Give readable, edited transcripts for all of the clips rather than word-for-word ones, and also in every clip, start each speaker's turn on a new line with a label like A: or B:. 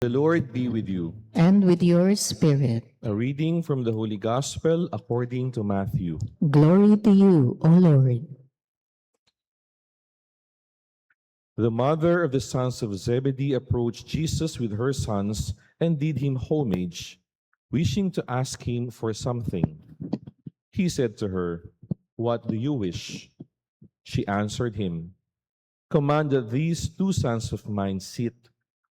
A: The Lord be with you.
B: And with your spirit.
A: A reading from the Holy Gospel according to Matthew.
B: Glory to you, O Lord.
A: The mother of the sons of Zebedee approached Jesus with her sons and did him homage, wishing to ask him for something. He said to her, "What do you wish?" She answered him, "Command that these two sons of mine sit,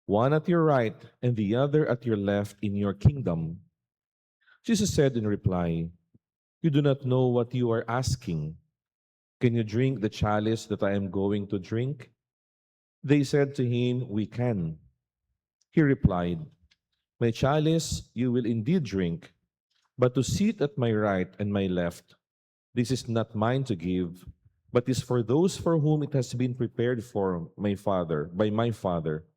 A: one at your right and the other at your left in your kingdom." Jesus said in reply, "You do not know what you are asking. Can you drink the chalice that I am going to drink?" They said to him, "We can." He replied, "My chalice you will indeed drink, but to sit at my right and my left, this is not mine to give, but is for those for whom it has been prepared by my Father."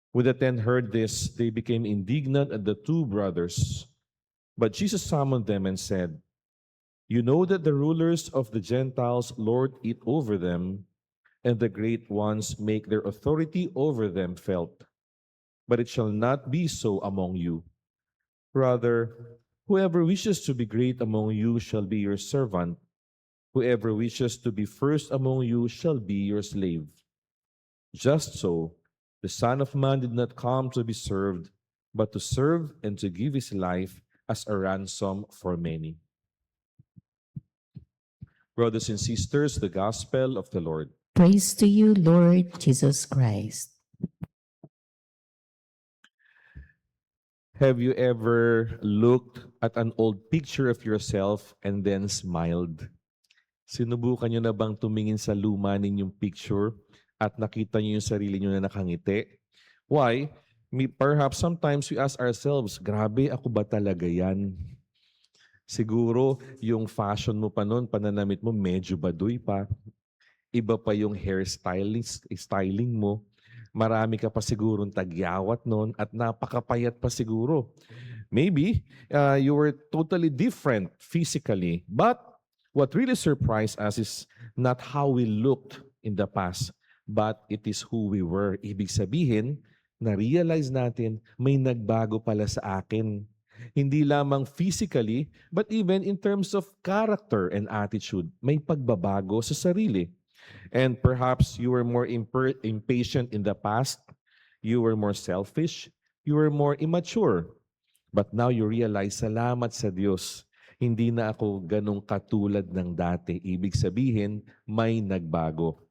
A: When the ten heard this, they became indignant at the two brothers. But Jesus summoned them and said, "You know that the rulers of the Gentiles lord it over them, and the great ones make their authority over them felt. But it shall not be so among you. Rather, whoever wishes to be great among you shall be your servant. Whoever wishes to be first among you shall be your slave. Just so, the Son of Man did not come to be served, but to serve and to give his life as a ransom for many." Brothers and sisters, the Gospel of the Lord.
B: Praise to you, Lord Jesus Christ.
A: Have you ever looked at an old picture of yourself and then smiled? Sinubukan nyo na bang tumingin sa luma ninyong picture at nakita nyo yung sarili nyo na nakangiti? Why? Perhaps sometimes we ask ourselves, grabe, ako ba talaga yan? Siguro yung fashion mo pa noon, pananamit mo, medyo baduy pa. Iba pa yung styling mo. Marami ka pa sigurong tagyawat noon at napakapayat pa siguro. Maybe you were totally different physically. But what really surprised us is not how we looked in the past, but it is who we were. Ibig sabihin, na-realize natin may nagbago pala sa akin. Hindi lamang physically, but even in terms of character and attitude, may pagbabago sa sarili. And perhaps you were more impatient in the past, you were more selfish, you were more immature. But now you realize, salamat sa Diyos, hindi na ako ganong katulad ng dati. Ibig sabihin, may nagbago.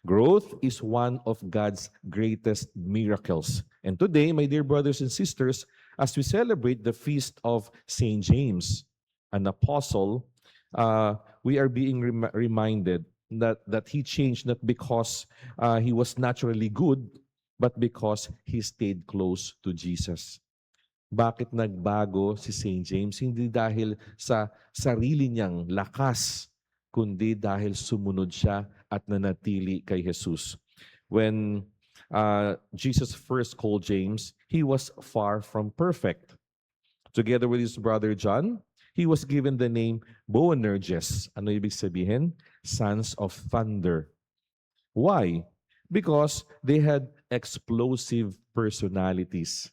A: Growth is one of God's greatest miracles. And today, my dear brothers and sisters, as we celebrate the feast of St. James, an apostle, we are being reminded that he changed not because he was naturally good, but because he stayed close to Jesus. Bakit nagbago si St. James? Hindi dahil sa sarili niyang lakas, kundi dahil sumunod siya at nanatili kay Jesus. When Jesus first called James, he was far from perfect. Together with his brother John, he was given the name Boanerges. Ano ibig sabihin? Sons of thunder. Why? Because they had explosive personalities.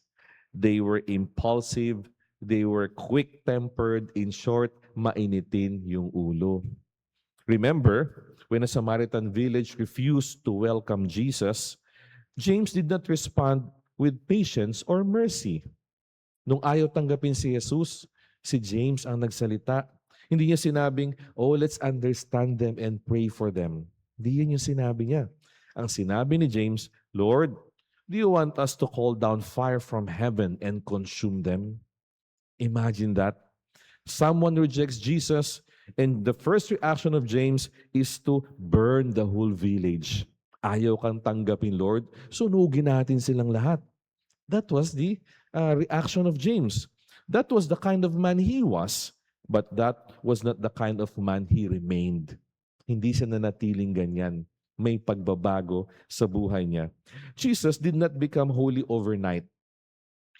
A: They were impulsive, they were quick-tempered, in short, mainitin yung ulo. Remember, when a Samaritan village refused to welcome Jesus, James did not respond with patience or mercy. Nung ayaw tanggapin si Jesus, si James ang nagsalita. Hindi niya sinabing, "Oh, let's understand them and pray for them." Hindi yan yung sinabi niya. Ang sinabi ni James, "Lord, do you want us to call down fire from heaven and consume them?" Imagine that. Someone rejects Jesus, and the first reaction of James is to burn the whole village. Ayaw kang tanggapin, Lord, sunugin natin silang lahat. That was the reaction of James. That was the kind of man he was, but that was not the kind of man he remained. Hindi siya nanatiling ganyan. May pagbabago sa buhay niya. Jesus did not become holy overnight.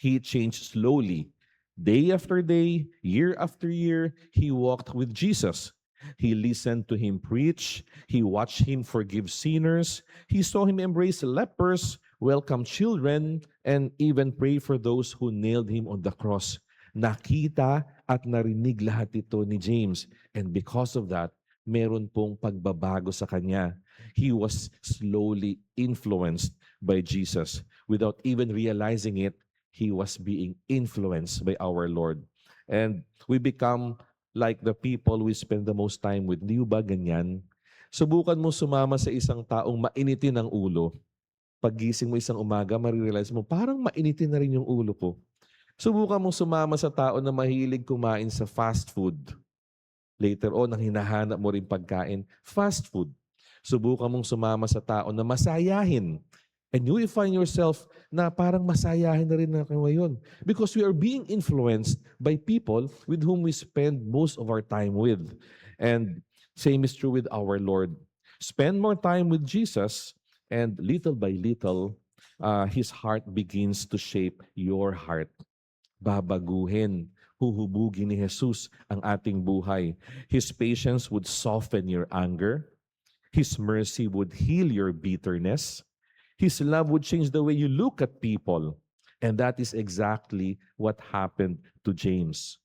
A: He changed slowly. Day after day, year after year, he walked with Jesus. He listened to him preach. He watched him forgive sinners. He saw him embrace lepers, welcome children, and even pray for those who nailed him on the cross. Nakita at narinig lahat ito ni James. And because of that, meron pong pagbabago sa kanya. He was slowly influenced by Jesus. Without even realizing it, he was being influenced by our Lord. And we become like the people we spend the most time with. Di ba ganyan? Subukan mo sumama sa isang taong mainitin ang ulo. Paggising mo isang umaga, marirealize mo, parang mainitin na rin yung ulo ko. Subukan mo sumama sa tao na mahilig kumain sa fast food. Later on, ang hinahanap mo rin pagkain, fast food. Subukan mong sumama sa tao na masayahin. And you will find yourself na parang masayahin na rin na ngayon. Because we are being influenced by people with whom we spend most of our time with. And same is true with our Lord. Spend more time with Jesus, and little by little, His heart begins to shape your heart. Babaguhin, huhubugin ni Jesus ang ating buhay. His patience would soften your anger. His mercy would heal your bitterness. His love would change the way you look at people. And that is exactly what happened to James.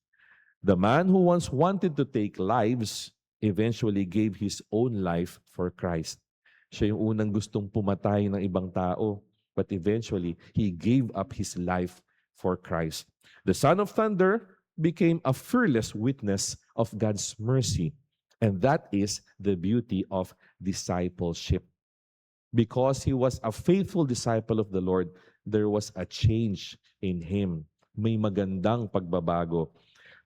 A: The man who once wanted to take lives eventually gave his own life for Christ. Siya yung unang gustong pumatay ng ibang tao, but eventually he gave up his life for Christ. The Son of Thunder became a fearless witness of God's mercy. And that is the beauty of discipleship. Because he was a faithful disciple of the Lord, there was a change in him. May magandang pagbabago.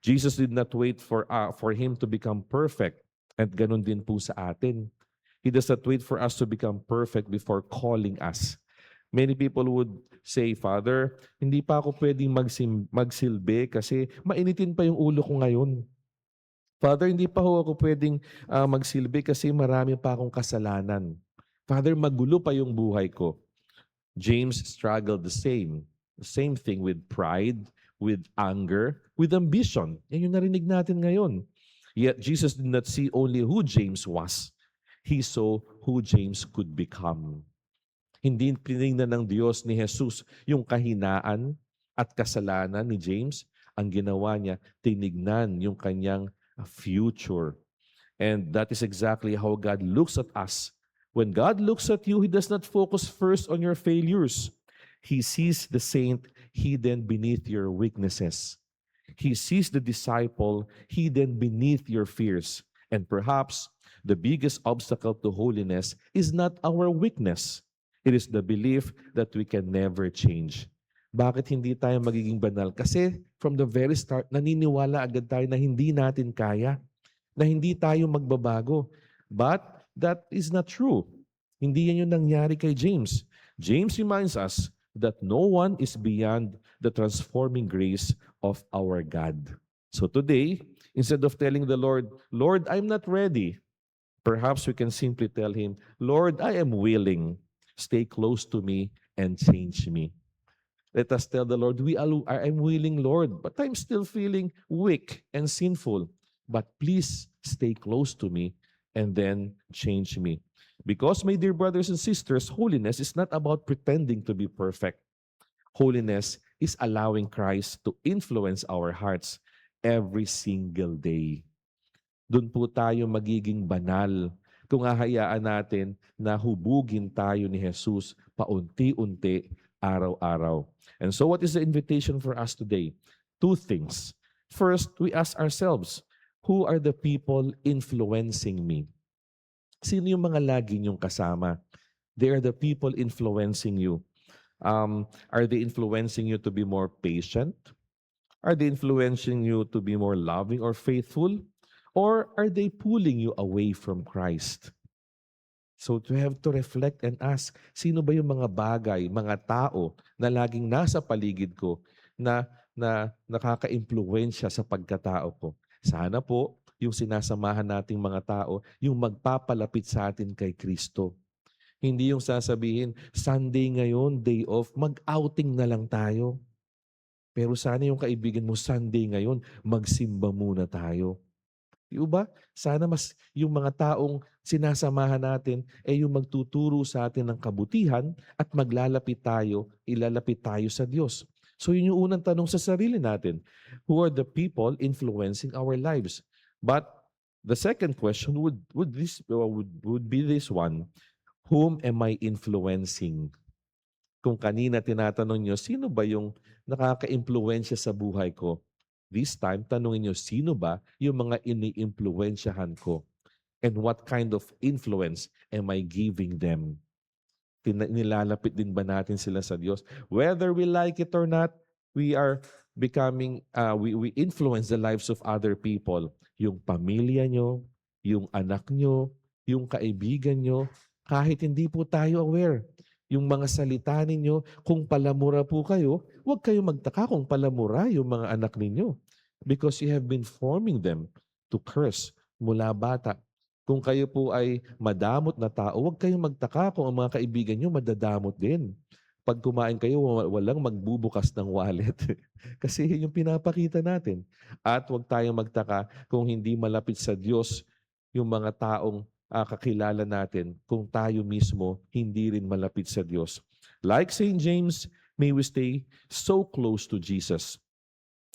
A: Jesus did not wait for him to become perfect. At ganun din po sa atin. He does not wait for us to become perfect before calling us. Many people would say, Father, hindi pa ako pwedeng magsilbi kasi mainitin pa yung ulo ko ngayon. Father, hindi pa ako pwedeng magsilbi kasi marami pa akong kasalanan. Father, magulo pa yung buhay ko. James struggled the same. The same thing with pride, with anger, with ambition. Yan yung narinig natin ngayon. Yet Jesus did not see only who James was. He saw who James could become. Hindi tinignan ng Diyos ni Jesus yung kahinaan at kasalanan ni James. Ang ginawa niya, tinignan yung kanyang future. And that is exactly how God looks at us. When God looks at you, He does not focus first on your failures. He sees the saint hidden beneath your weaknesses. He sees the disciple hidden beneath your fears. And perhaps the biggest obstacle to holiness is not our weakness. It is the belief that we can never change. Bakit hindi tayo magiging banal? Kasi from the very start, naniniwala agad tayo na hindi natin kaya, na hindi tayo magbabago. But that is not true. Hindi yan yung nangyari kay James. James reminds us that no one is beyond the transforming grace of our God. So today, instead of telling the Lord, Lord, I'm not ready, perhaps we can simply tell Him, Lord, I am willing. Stay close to me and change me. Let us tell the Lord, I'm willing, Lord, but I'm still feeling weak and sinful. But please stay close to me and then change me. Because, my dear brothers and sisters, holiness is not about pretending to be perfect. Holiness is allowing Christ to influence our hearts every single day. Doon po tayo magiging banal kung hahayaan natin na hubugin tayo ni Jesus paunti-unti, araw-araw. And so what is the invitation for us today? Two things. First, we ask ourselves, who are the people influencing me? Sino yung mga lagi niyong kasama? They are the people influencing you. Are they influencing you to be more patient? Are they influencing you to be more loving or faithful? Or are they pulling you away from Christ? So to have to reflect and ask, sino ba yung mga bagay, mga tao na laging nasa paligid ko na nakaka-impluwensya sa pagkatao ko? Sana po, yung sinasamahan nating mga tao, yung magpapalapit sa atin kay Kristo. Hindi yung sasabihin, Sunday ngayon, day off, mag-outing na lang tayo. Pero sana yung kaibigan mo, Sunday ngayon, magsimba muna tayo. Di ba? Sana mas yung mga taong sinasamahan natin ay yung magtuturo sa atin ng kabutihan at ilalapit tayo sa Diyos. So yun yung unang tanong sa sarili natin. Who are the people influencing our lives? But the second question would be this one. Whom am I influencing? Kung kanina tinatanong nyo, sino ba yung nakaka-impluwensya sa buhay ko? This time, tanongin nyo, sino ba yung mga ini-impluwensyahan ko? And what kind of influence am I giving them? Nilalapit din ba natin sila sa Diyos? Whether we like it or not, we are we influence the lives of other people. Yung pamilya nyo, yung anak nyo, yung kaibigan nyo, kahit hindi po tayo aware. Yung mga salita ninyo, kung palamura po kayo, huwag kayong magtaka kung palamura yung mga anak ninyo. Because you have been forming them to curse mula bata. Kung kayo po ay madamot na tao, huwag kayong magtaka kung ang mga kaibigan nyo madadamot din. Pag kumain kayo, walang magbubukas ng wallet. Kasi yun yung pinapakita natin. At huwag tayong magtaka kung hindi malapit sa Diyos yung mga taong kakilala natin kung tayo mismo hindi rin malapit sa Diyos. Like St. James, may we stay so close to Jesus.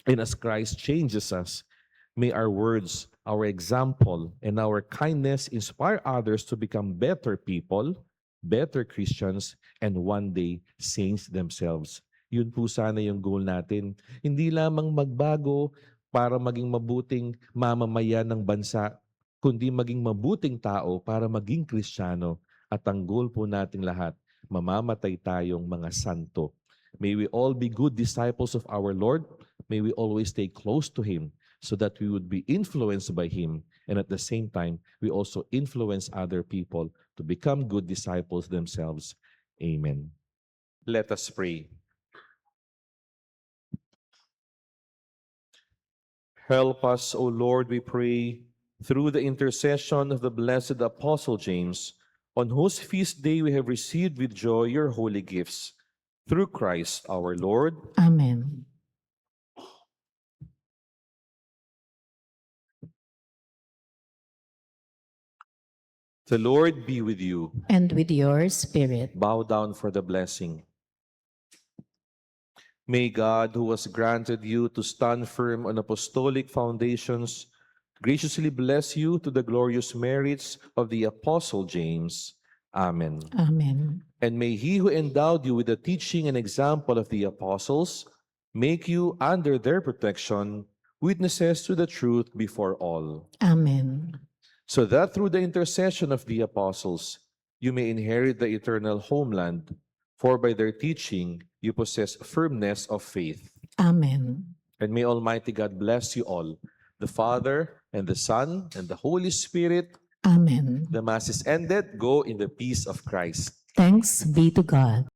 A: And as Christ changes us, may our words, our example, and our kindness inspire others to become better people, better Christians, and one day saints themselves. Yun po sana yung goal natin. Hindi lamang magbago para maging mabuting mamamayan ng bansa, kundi maging mabuting tao para maging Kristiyano. At ang goal po nating lahat, mamamatay tayong mga santo. May we all be good disciples of our Lord. May we always stay close to Him so that we would be influenced by Him. And at the same time, we also influence other people to become good disciples themselves. Amen. Let us pray. Help us, O Lord, we pray, through the intercession of the blessed Apostle James, on whose feast day we have received with joy your holy gifts. Through Christ our Lord.
B: Amen.
A: The Lord be with you.
B: And with your spirit.
A: Bow down for the blessing. May God, who has granted you to stand firm on apostolic foundations, graciously bless you to the glorious merits of the Apostle James. Amen.
B: Amen.
A: And may He who endowed you with the teaching and example of the apostles make you, under their protection, witnesses to the truth before all.
B: Amen.
A: So that through the intercession of the apostles, you may inherit the eternal homeland, for by their teaching you possess firmness of faith.
B: Amen.
A: And may Almighty God bless you all, the Father, and the Son, and the Holy Spirit.
B: Amen.
A: The Mass is ended. Go in the peace of Christ.
B: Thanks be to God.